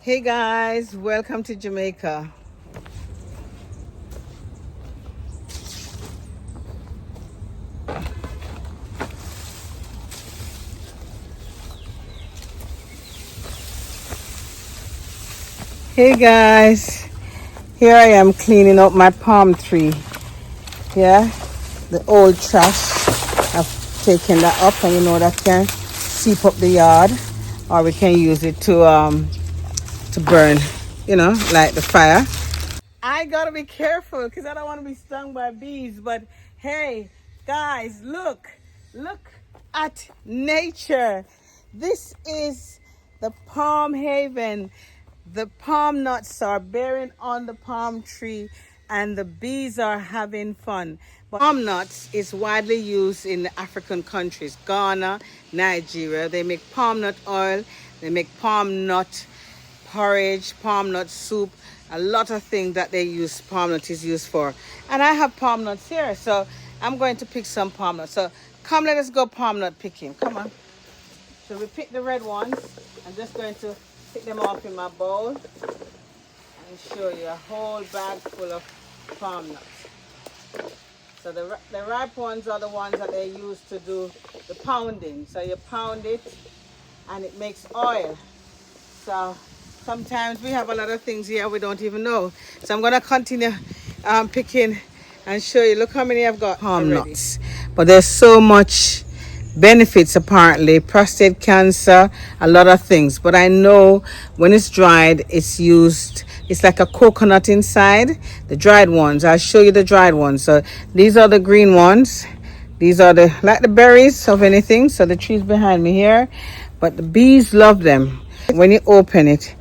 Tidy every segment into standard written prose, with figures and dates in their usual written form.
Hey guys, welcome to Jamaica. Hey guys, here I am cleaning up my palm tree. Yeah, the old trash. I've taken that up, and you know that can seep up the yard, or we can use it to burn. Like the fire. I gotta be careful because I don't want to be stung by bees. But hey, guys, look at nature. This is the palm haven. The palm nuts are bearing on the palm tree, and the bees are having fun. But palm nuts is widely used in the African countries, Ghana, Nigeria. They make palm nut oil. They make palm nut porridge, palm nut soup, a lot of things that they use palm nut is used for. And I have palm nuts here, so I'm going to pick some palm nuts. So come, let us go palm nut picking. Come on. So we pick the red ones. I'm just going to pick them off in my bowl and show you a whole bag full of palm nuts. So the ripe ones are the ones that they use to do the pounding. So you pound it and it makes oil. So sometimes we have a lot of things here we don't even know. So I'm going to continue picking and show you. Look how many I've got palm nuts. But there's so much benefits apparently. Prostate cancer, a lot of things. But I know when it's dried, it's used. It's like a coconut inside. The dried ones. I'll show you the dried ones. So these are the green ones. These are like the berries of anything. So the trees behind me here. But the bees love them. When you open it,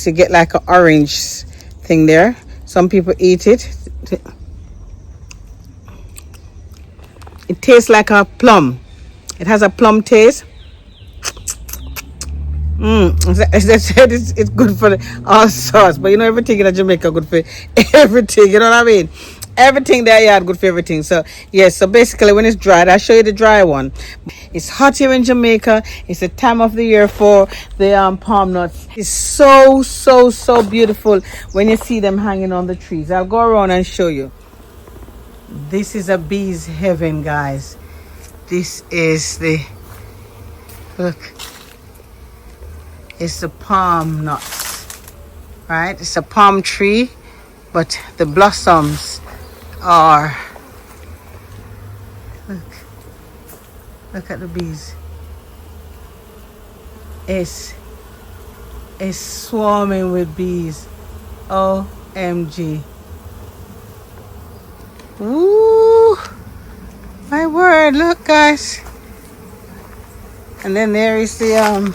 you get like an orange thing there. Some people eat it. It tastes like a plum. It has a plum taste. It's good for all sorts. But everything in Jamaica good for everything. You know what I mean? Everything there, yeah, good for everything. So yes, so basically when it's dried, I'll show you the dry one. It's hot here in Jamaica. It's the time of the year for the palm nuts. It's so beautiful when you see them hanging on the trees. I'll go around and show you. This is a bee's heaven, guys. This is look. It's the palm nuts, right? It's a palm tree, but the blossoms are, look at the bees. It's swarming with bees. OMG. Ooh, my word, look guys. And then there is the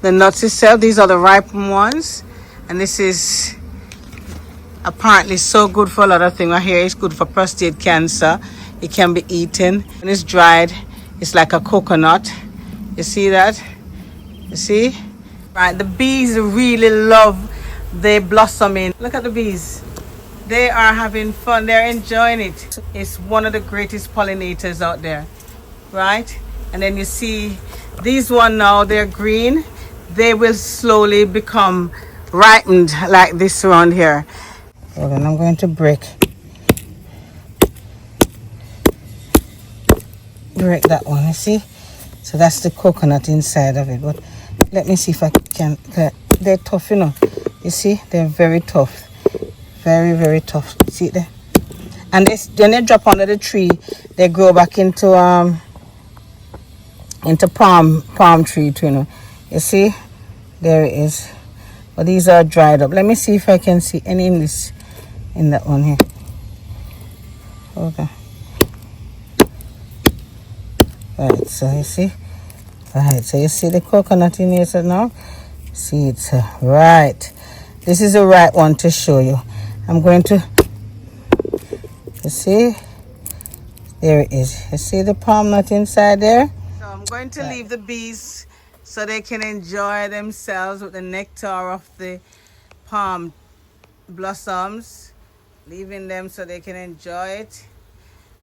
nuts itself. These are the ripened ones, and this is apparently so good for a lot of things. I hear it's good for prostate cancer. It can be eaten. When it's dried, it's like a coconut. You see that? You see? Right, the bees really love the blossoming. Look at the bees. They are having fun. They're enjoying it. It's one of the greatest pollinators out there, right? And then you see these one now, they're green. They will slowly become ripened like this around here. Hold on, I'm going to break that one, you see? So that's the coconut inside of it. But let me see if I can. They're tough, you know. You see, they're very tough. Very tough. See there? And when they drop under the tree, they grow back into palm tree too, you know. You see, there it is. But these are dried up. Let me see if I can see any in that one here. Okay. Right, so you see, right, so you see the coconut in here. So now see it, right. This is the right one to show you. I'm going to, you see, there it is. You see the palm nut inside there? So I'm going to leave the bees so they can enjoy themselves with the nectar of the palm blossoms. Leaving them so they can enjoy it.